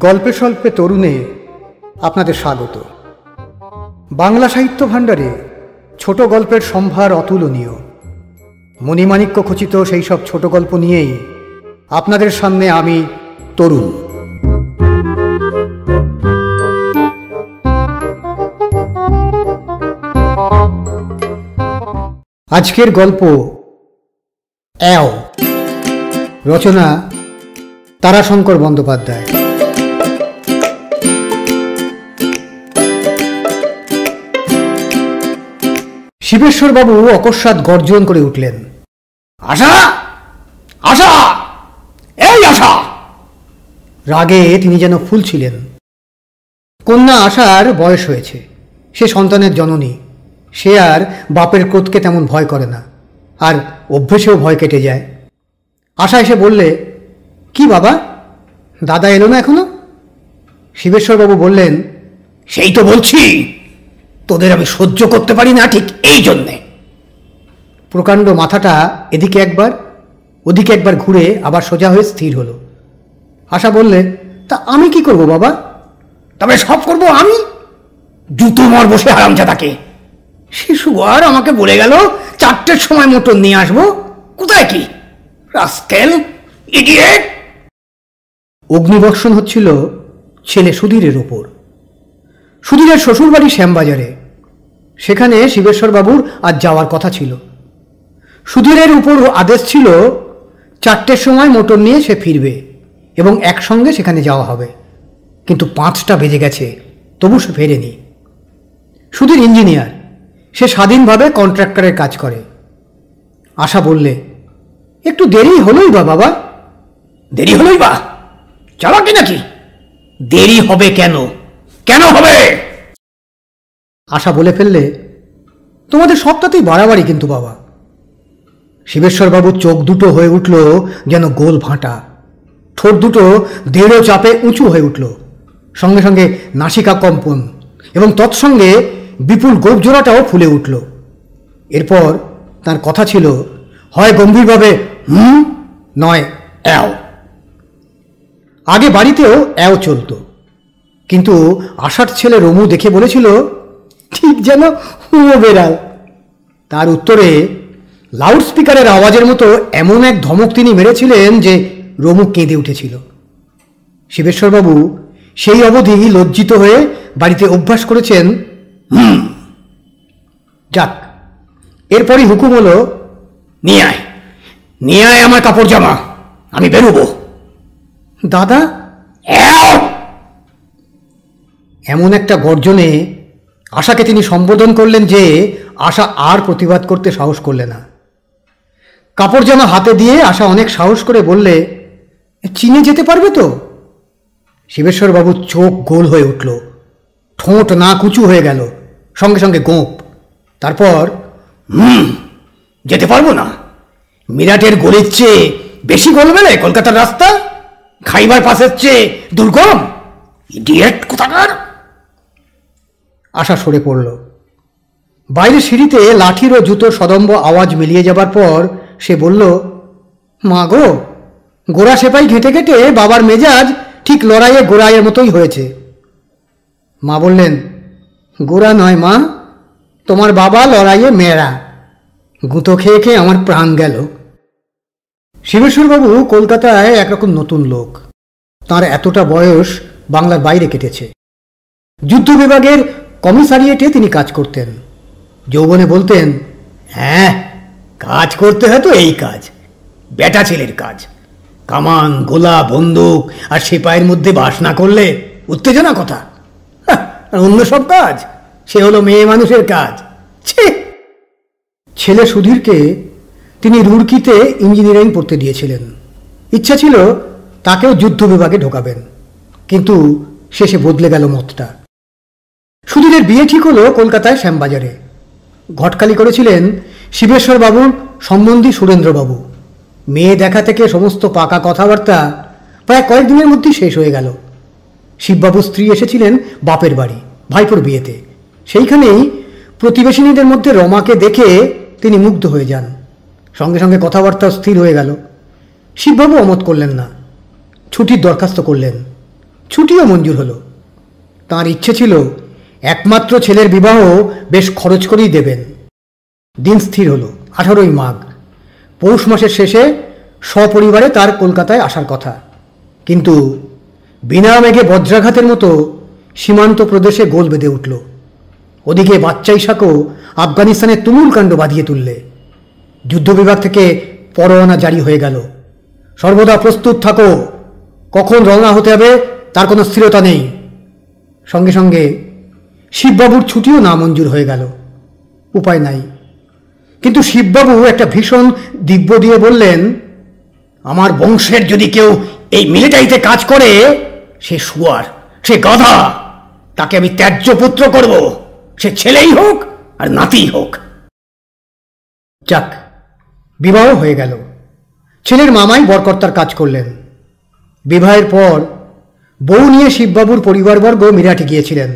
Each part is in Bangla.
গল্পে স্বল্পে তরুণে আপনাদের স্বাগত। বাংলা সাহিত্য ভাণ্ডারে ছোট গল্পের সম্ভার অতুলনীয়। মণিমাণিক্য খচিত সেই সব ছোট গল্প নিয়েই আপনাদের সামনে আমি তরুণ। আজকের গল্প অ্যাও, রচনা তারাশঙ্কর বন্দ্যোপাধ্যায়। শিবেশ্বরবাবু অকস্মাৎ গর্জন করে উঠলেন, আশা, আশা, এই আশা! রাগে তিনি যেন ফুলছিলেন। কন্যা আশার বয়স হয়েছে, সে সন্তানের জননী। সে আর বাপের ক্রোধকে তেমন ভয় করে না, আর অভ্যেসেও ভয় কেটে যায়। আশা এসে বললে, কি বাবা, দাদা এলো না এখনো? শিবেশ্বরবাবু বললেন, সেই তো বলছি, তোদের আমি সহ্য করতে পারি না ঠিক এই জন্যে। প্রকাণ্ড মাথাটা এদিকে একবার ওদিকে একবার ঘুরে আবার সোজা হয়ে স্থির হলো। আশা বললে, তা আমি কি করব বাবা? তবে সব করব আমি। জুতো মার বসে হারামজাদাকে। শিশু আর আমাকে বলে গেল 4টের সময় মোটর নিয়ে আসবো। কোথায় কি রাস্কেল, ইডিয়েট! অগ্নিবর্ষণ হচ্ছিল ছেলে সুধীরের ওপর। সুধীরের শ্বশুরবাড়ি শ্যামবাজারে। সেখানে শিবেশ্বরবাবুর আজ যাওয়ার কথা ছিল। সুধীরের উপর আদেশ ছিল 4টের সময় মোটর নিয়ে সে ফিরবে এবং একসঙ্গে সেখানে যাওয়া হবে। কিন্তু 5টা বেজে গেছে, তবু সে ফেরেনি। সুধীর ইঞ্জিনিয়ার, সে স্বাধীনভাবে কন্ট্রাক্টরের কাজ করে। আশা বললে, একটু দেরি হলোই বা বাবা। দেরি হলোই বা? চালাকি নাকি? দেরি হবে কেন? কেন হবে? আশা বলে ফেললে, তোমাদের সবটাতেই বাড়াবাড়ি কিন্তু বাবা। শিবেশ্বরবাবুর চোখ দুটো হয়ে উঠল যেন গোল ভাঁটা। ঠোঁট দুটো দৃঢ় চাপে উঁচু হয়ে উঠল, সঙ্গে সঙ্গে নাসিকা কম্পন এবং তৎসঙ্গে বিপুল গোপজোড়াটাও ফুলে উঠল। এরপর তার কথা ছিল, হয় গম্ভীরভাবে হুম, নয় অ্যাও। আগে বাড়িতেও অ্যাও চলত, কিন্তু আশার ছেলে রমু দেখে বলেছিল, ঠিক যেন হুঁয়ো বেড়াল। তার উত্তরে লাউড স্পিকারের আওয়াজের মতো এমন এক ধমক তিনি মেরেছিলেন যে রমু কেঁদে উঠেছিল। শিবেশ্বরবাবু সেই অবধি লজ্জিত হয়ে বাড়িতে অভ্যাস করেছেন হুম। যাক, এরপরই হুকুম হলো, নিয়ে আয়, নিয়ে আয় আমার কাপড় জামা, আমি বেরোবো। দাদা! এমন একটা গর্জনে আশাকে তিনি সম্বোধন করলেন যে আশা আর প্রতিবাদ করতে সাহস করলে না। কাপড় জামা হাতে দিয়ে আশা অনেক সাহস করে বললে, চীনে যেতে পারবে তো? শিবেশ্বরবাবুর চোখ গোল হয়ে উঠল, ঠোঁট নাক উঁচু হয়ে গেল, সঙ্গে সঙ্গে গোঁপ। তারপর যেতে পারবো না? মিরাটের গলির চেয়ে বেশি গোল মেলে কলকাতার রাস্তা? খাইবার পাসের চেয়ে দুর্গম? ইডিয়েট কোথাকার! আশা সরে পড়ল। বাইরে সিঁড়িতে লাঠির ও জুতোর সদম্ব আওয়াজ মিলিয়ে যাবার পর সে বলল, মা গো, গোড়া সেপাই ঘেঁটে ঘেঁটে বাবার মেজাজ ঠিক লড়াইয়ে গোড়াইয়ের মতোই হয়েছে। মা বললেন, গোড়া নয় মা, তোমার বাবা লড়াইয়ে মেয়েরা। গুঁতো খেয়ে খেয়ে আমার প্রাণ গেল। শিবেশ্বরবাবু কলকাতায় একরকম নতুন লোক। তার এতটা বয়স বাংলার বাইরে কেটেছে। যুদ্ধ বিভাগের কমিসারিয়েটে তিনি কাজ করতেন। যৌবনে বলতেন, হ্যাঁ, কাজ করতে হয় তো এই কাজ, বেটা ছেলের কাজ। কামান, গোলা, বন্দুক আর সেপাইয়ের মধ্যে বাস না করলে উত্তেজনা কথা। আর অন্য সব কাজ সে হলো মেয়ে মানুষের কাজ। ছেলে সুধীরকে তিনি রুড়কিতে ইঞ্জিনিয়ারিং পড়তে দিয়েছিলেন। ইচ্ছা ছিল তাকেও যুদ্ধ বিভাগে ঢোকাবেন, কিন্তু শেষে বদলে গেল মতটা। সুধীরের বিয়ে ঠিক হলো কলকাতায় শ্যামবাজারে। ঘটকালি করেছিলেন শিবেশ্বরবাবুর সম্বন্ধী সুরেন্দ্রবাবু। মেয়ে দেখা থেকে সমস্ত পাকা কথাবার্তা প্রায় কয়েকদিনের মধ্যেই শেষ হয়ে গেল। শিববাবুর স্ত্রী এসেছিলেন বাপের বাড়ি ভাইপোর বিয়েতে। সেইখানেই প্রতিবেশিনীদের মধ্যে রমাকে দেখে তিনি মুগ্ধ হয়ে যান। সঙ্গে সঙ্গে কথাবার্তাও স্থির হয়ে গেল। শিববাবু অমত করলেন না, ছুটির দরখাস্ত করলেন। ছুটিও মঞ্জুর হলো। তাঁর ইচ্ছে ছিল একমাত্র ছেলের বিবাহ বেশ খরচ করেই দেবেন। দিন স্থির হলো 18ই মাঘ। পৌষ মাসের শেষে সপরিবারে তার কলকাতায় আসার কথা, কিন্তু বিনা মেঘে বজ্রাঘাতের মতো সীমান্ত প্রদেশে গোল বেঁধে উঠল। ওদিকে বাচ্চাই শাকও আফগানিস্তানে তুমুল কাণ্ড বাঁধিয়ে তুললে। যুদ্ধ বিভাগ থেকে পরোয়ানা জারি হয়ে গেল, সর্বদা প্রস্তুত থাকো, কখন রওনা হতে হবে তার কোনো স্থিরতা নেই। সঙ্গে সঙ্গে শিববাবুর ছুটিও নামঞ্জুর হয়ে গেল। উপায় নাই। কিন্তু শিববাবু একটা ভীষণ দিব্য দিয়ে বললেন, আমার বংশের যদি কেউ এই মিলিটারিতে কাজ করে, সে শুয়ার, সে গাধা, তাকে আমি ত্যায্য পুত্র করব, সে ছেলেই হোক আর নাতিই হোক। যাক, বিবাহ হয়ে গেল। ছেলের মামাই বরকর্তার কাজ করলেন। বিবাহের পর বউ নিয়ে শিববাবুর পরিবারবর্গ মিরাটে গিয়েছিলেন,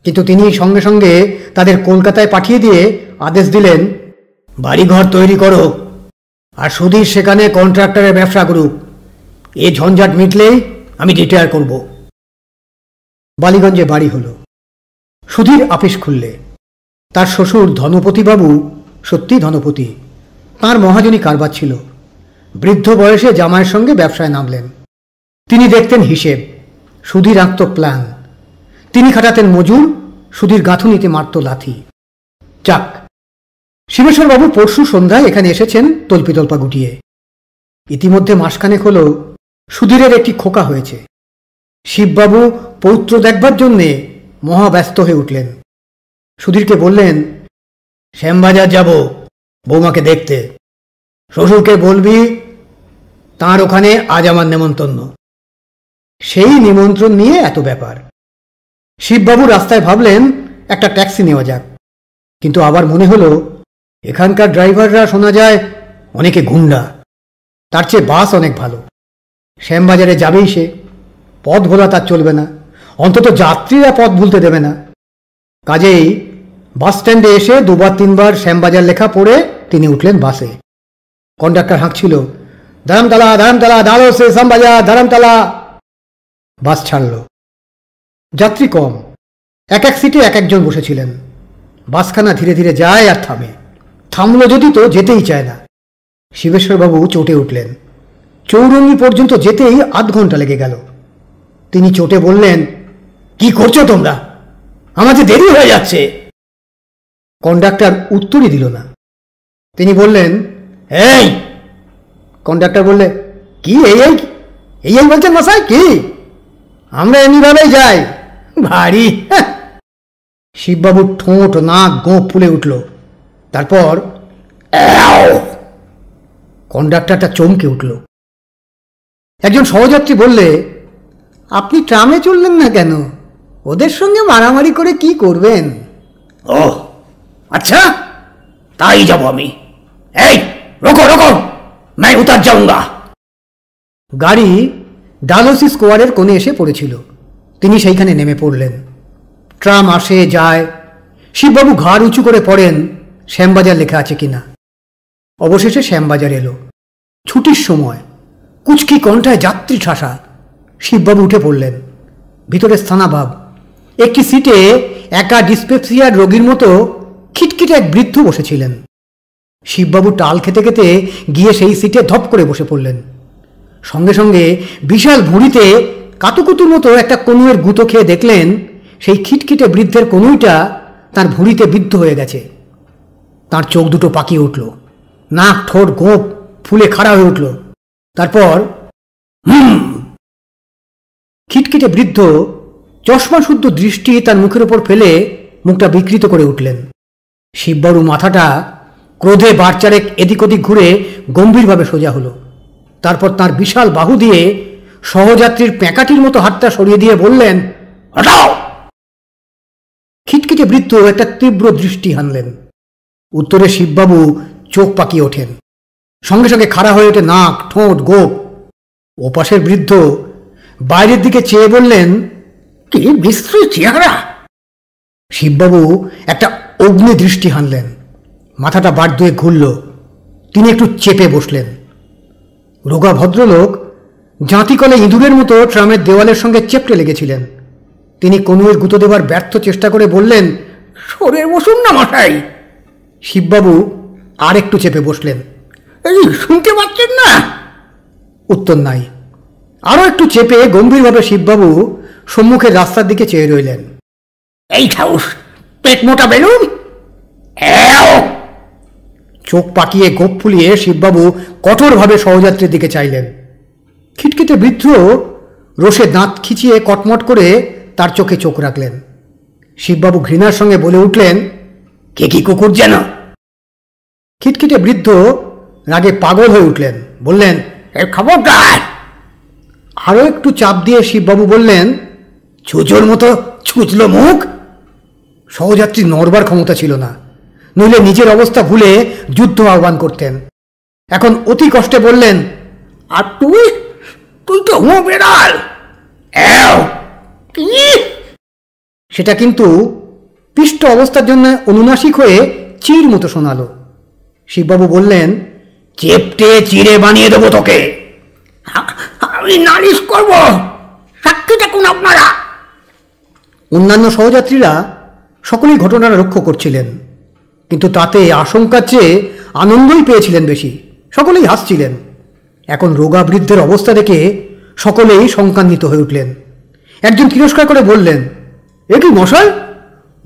কিন্তু তিনি সঙ্গে সঙ্গে তাদের কলকাতায় পাঠিয়ে দিয়ে আদেশ দিলেন, বাড়িঘর তৈরি করো আর সুধীর সেখানে কন্ট্রাক্টরের ব্যবসা করুক। এ ঝঞ্ঝাট মিটলেই আমি রিটায়ার করব। বালিগঞ্জে বাড়ি হলো। সুধীর আপিস খুললে। তার শ্বশুর ধনপতিবাবু সত্যি ধনপতি, তাঁর মহাজনী কারবার ছিল। বৃদ্ধ বয়সে জামাইয়ের সঙ্গে ব্যবসায় নামলেন। তিনি দেখতেন হিসেব, সুধীর আঁকত প্ল্যান। তিনি খাটাতেন মজুর, সুধীর গাঁথুনিতে মারত লাথি। যাক, শিবেশ্বরবাবু পরশু সন্ধ্যায় এখানে এসেছেন তল্পিতল্পা গুটিয়ে। ইতিমধ্যে মাসখানেক হল সুধীরের একটি খোকা হয়েছে। শিববাবু পৌত্র দেখবার জন্যে মহাব্যস্ত হয়ে উঠলেন। সুধীরকে বললেন, শ্যামবাজার যাব বৌমাকে দেখতে, শ্বশুরকে বলবি তাঁর ওখানে আজ আমার নেমন্তন্ন। সেই নিমন্ত্রণ নিয়ে এত ব্যাপার। শিববাবু রাস্তায় ভাবলেন একটা ট্যাক্সি নেওয়া যাক, কিন্তু আবার মনে হলো এখানকার ড্রাইভাররা শোনা যায় অনেকে গুন্ডা, তার চেয়ে বাস অনেক ভালো। শ্যামবাজারে যাবেই সে, পথ ভোলা তার চলবে না, অন্তত যাত্রীরা পথ ভুলতে দেবে না। কাজেই বাস স্ট্যান্ডে এসে দুবার তিনবার শ্যামবাজার লেখা পড়ে তিনি উঠলেন বাসে। কন্ডাক্টর হাঁকছিল, ধরমতলা ধরমতলা, দাঁড়ো সে শ্যামবাজার, ধরমতলা। বাস ছাড়ল। যাত্রী কম, এক এক সিটে এক একজন বসেছিলেন। বাসখানা ধীরে ধীরে যায় আর থামে। থামলো যদি তো যেতেই চায় না। শিবেশ্বরবাবু চটে উঠলেন। চৌরঙ্গি পর্যন্ত যেতেই আধ ঘন্টা লেগে গেল। তিনি চটে বললেন, কি করছো তোমরা, আমাদের দেরি হয়ে যাচ্ছে। কন্ডাক্টর উত্তরই দিল না। তিনি বললেন, এই। কন্ডাক্টর বললে, কি এই এই এই এই বলছেন মশাই, কি? আমরা এমনিভাবেই যাই, ভারী। শিববাবুর ঠোঁট নাক গোঁপ ফুলে উঠল। তারপর কন্ডাক্টরটা চমকে উঠল। একজন সহযাত্রী বললে, আপনি ট্রামে চললেন না কেন? ওদের সঙ্গে মারামারি করে কি করবেন? ও আচ্ছা, তাই যাব আমি। এই রোকো রোকো, मैं उतर जाऊंगा। গাড়ি ডালহৌসি স্কোয়ারের কোণে এসে পড়েছিল। তিনি সেইখানে নেমে পড়লেন। ট্রাম আসে যায়। শিববাবু ঘাড় উঁচু করে পড়েন শ্যামবাজার লেখা আছে কিনা। অবশেষে শ্যামবাজার এলো। ছুটির সময়। কুচকি কণ্ঠায় যাত্রী ঠাসা। শিববাবু উঠে পড়লেন। ভিতরে স্থানাভাব। একটি সিটে একা ডিসপেপসিয়ার রোগীর মতো খিটখিটে এক বৃদ্ধ বসেছিলেন। শিববাবু টাল খেতে খেতে গিয়ে সেই সিটে ধপ করে বসে পড়লেন। সঙ্গে সঙ্গে বিশাল ভুঁড়িতে কাতুকুতুর মতো একটা কনুয়ের গুঁতো খেয়ে দেখলেন সেই খিটখিটে বৃদ্ধের কনুইটা তার ভুঁড়িতে বিদ্ধ হয়ে গেছে। তার চোখ দুটো পাকিয়ে উঠল, নাক ঠোঁট গোঁপ ফুলে খাড়া হয়ে উঠল। তারপর খিটখিটে বৃদ্ধ চশমা শুদ্ধ দৃষ্টি তার মুখের ওপর ফেলে মুখটা বিকৃত করে উঠলেন। শিববাবুর মাথাটা ক্রোধে বারচারেক এদিক ওদিক ঘুরে গম্ভীরভাবে সোজা হলো। তারপর তার বিশাল বাহু দিয়ে সহযাত্রীর প্যাঁকাটির মতো হাতটা সরিয়ে দিয়ে বললেন, হটাও। খিটখিটে বৃদ্ধ একটা তীব্র দৃষ্টি হানলেন। উত্তরে শিববাবু চোখ পাকিয়ে ওঠেন। সঙ্গে সঙ্গে খাড়া হয়ে ওঠে নাক ঠোঁট গোপ। ওপাশের বৃদ্ধ বাইরের দিকে চেয়ে বললেন, কি বিশ্রী চেহারা। শিববাবু একটা অগ্নি দৃষ্টি হানলেন। মাথাটা বাড় দুয়ে ঘুরল। তিনি একটু চেপে বসলেন। রোগা ভদ্রলোক জাঁতিকলে ইঁদুরের মতো ট্রামের দেওয়ালের সঙ্গে চেপটে লেগেছিলেন। তিনি কনুয়ের গুঁতো দেবার ব্যর্থ চেষ্টা করে বললেন, সরে বসুন না মশাই। শিববাবু আর একটু চেপে বসলেন। এই শুনতে পাচ্ছেন না? উত্তর নাই। আরও একটু চেপে গম্ভীরভাবে শিববাবু সম্মুখের রাস্তার দিকে চেয়ে রইলেন। এই ঠাউস, পেট মোটা বেলুন। চোখ পাকিয়ে গোপ ফুলিয়ে শিববাবু কঠোরভাবে সহযাত্রীর দিকে চাইলেন। খিটখিটে বৃদ্ধ রোষে দাঁত খিচিয়ে কটমট করে তার চোখে চোখ রাখলেন। শিববাবু ঘৃণার সঙ্গে বলে উঠলেন, কে কি কুকুর যেন? খিটখিটে বৃদ্ধ রাগে পাগল হয়ে উঠলেন, বললেন, এর খবরদার। আরও একটু চাপ দিয়ে শিববাবু বললেন, ছুঁচোর মতো ছুঁচলো মুখ। সহযাত্রী নড়বার ক্ষমতা ছিল না, নইলে নিজের অবস্থা ভুলে যুদ্ধ আহ্বান করতেন। এখন অতি কষ্টে বললেন, আর তুই তুই তো বেড়াল। সেটা কিন্তু পিষ্ট অবস্থার জন্য অনুনাসিক হয়ে চির মতো শোনালো। শিববাবু বললেন, চেপটে চিড়ে বানিয়ে দেবো তোকে। আমি নালিশ করব, সাক্ষী থাকুন আপনারা। অন্যান্য সহযাত্রীরা সকলেই ঘটনাটা লক্ষ্য করছিলেন, কিন্তু তাতে আশঙ্কার চেয়ে আনন্দই পেয়েছিলেন বেশি। সকলেই হাসছিলেন। এখন রোগা বৃদ্ধের অবস্থা দেখে সকলেই শঙ্কান্বিত হয়ে উঠলেন। একজন তিরস্কার করে বললেন, এ কি মশাই,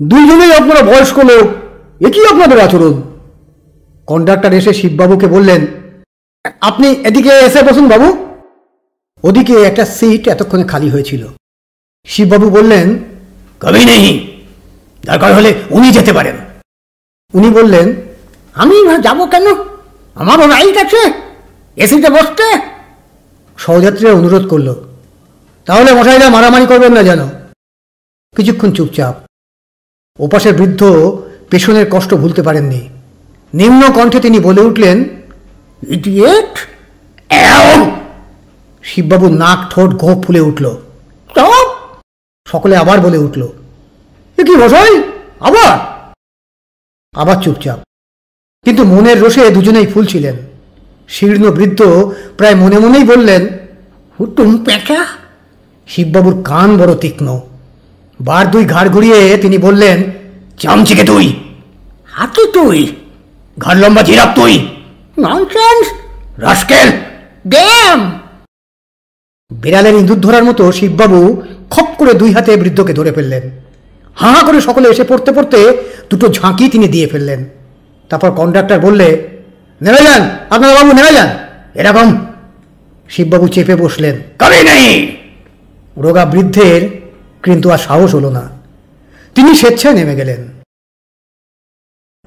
দুইজনেই আপনারা বয়স্ক লোক, এ কি আপনাদের আচরণ? কন্ডাক্টর এসে শিববাবুকে বললেন, আপনি এদিকে এসে বসুন বাবু। ওদিকে একটা সিট এতক্ষণে খালি হয়েছিল। শিববাবু বললেন, কবি নেই, দরকার হলে উনি যেতে পারেন। উনি বললেন, আমি যাব কেন? আমারও রাইট আছে এসিতে বসতে। সহযাত্রীরা অনুরোধ করল, তাহলে মশাইরা মারামারি করবেন না যেন। কিছুক্ষণ চুপচাপ। ওপাশের বৃদ্ধ পেছনের কষ্ট ভুলতে পারেননি। নিম্ন কণ্ঠে তিনি বলে উঠলেন, ইডিয়েট। শিববাবুর নাক ঠোঁট গোঁপ ফুলে উঠল। সকলে আবার বলে উঠল, এ কি মশাই, আবার? আবার চুপচাপ। কিন্তু মনের রোষে দুজনেই ফুলছিলেন। শীর্ণ বৃদ্ধ প্রায় মনে মনেই বললেন, হুতুম পেঁচা। শিববাবুর কান বড় তীক্ষ্ণ। বার দুই ঘাড় ঘুরিয়ে তিনি বললেন, চামচিকে তুই। হাতি তুই? ঘাড় লম্বা জিরাফ তুই। Nonsense, rascal, damn. বিড়ালের ইঁদুর ধরার মতো শিববাবু খপ করে দুই হাতে বৃদ্ধকে ধরে ফেললেন। হাঁ হাঁ করে সকলে এসে পড়তে পড়তে দুটো ঝাঁকি তিনি দিয়ে ফেললেন। তারপর কন্ডাক্টর বললে, নেমে যান আপনারা বাবু, নেমে যান। এরকম। শিববাবু চেপে বসলেন, কবে নেই। রোগা বৃদ্ধের কিন্তু আর সাহস হলো না। তিনি স্বেচ্ছায় নেমে গেলেন।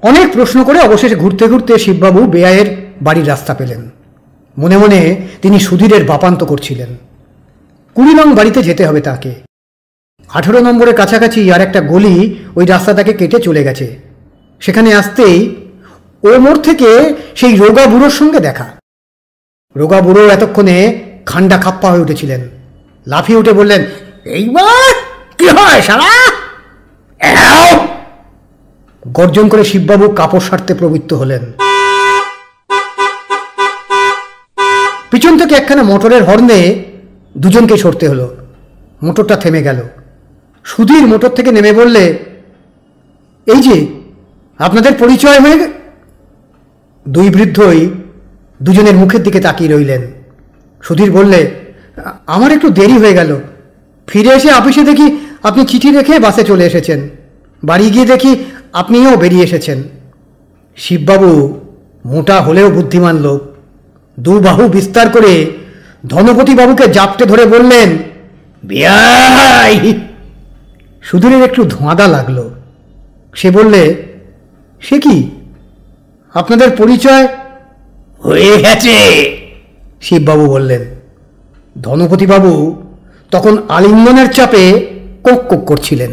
অনেক প্রশ্ন করে অবশেষে ঘুরতে ঘুরতে শিববাবু বেয়ায়ের বাড়ির রাস্তা পেলেন। মনে মনে তিনি সুধীরের বাপান্ত করছিলেন। 20 নং বাড়িতে যেতে হবে তাকে। 18 নম্বরের কাছাকাছি আর একটা গলি ওই রাস্তাটাকে কেটে চলে গেছে। সেখানে আসতেই ও মোড় থেকে সেই রোগা বুড়োর সঙ্গে দেখা। রোগা বুড়ো এতক্ষণে খান্ডা খাপ্পা হয়ে উঠেছিলেন। লাফিয়ে উঠে বললেন, এইবার কি হয় সারা? গর্জন করে শিববাবু কাপড় সারতে প্রবৃত্ত হলেন। পিছন থেকে একখানা মোটরের হর্নে দুজনকে সরতে হলো। মোটরটা থেমে গেল। সুধীর মোটর থেকে নেমে বললে, এই যে আপনাদের পরিচয় হয়ে গেল। দুই বৃদ্ধই দুজনের মুখের দিকে তাকিয়ে রইলেন। সুধীর বললে, আমার একটু দেরি হয়ে গেল। ফিরে এসে অফিসে দেখি আপনি চিঠি রেখে বাসে চলে এসেছেন। বাড়ি গিয়ে দেখি আপনিও বেরিয়ে এসেছেন। শিববাবু মোটা হলেও বুদ্ধিমান লোক। দু বাহু বিস্তার করে ধনপতি বাবুকে জাপটে ধরে বললেন, বিয়াই। সুধীরের একটু ধোঁয়াদা লাগলো। সে বললে, সে কি, আপনাদের পরিচয় হয়ে গেছে? শিববাবু বললেন। ধনপতিবাবু তখন আলিঙ্গনের চাপে কোক কোক করছিলেন।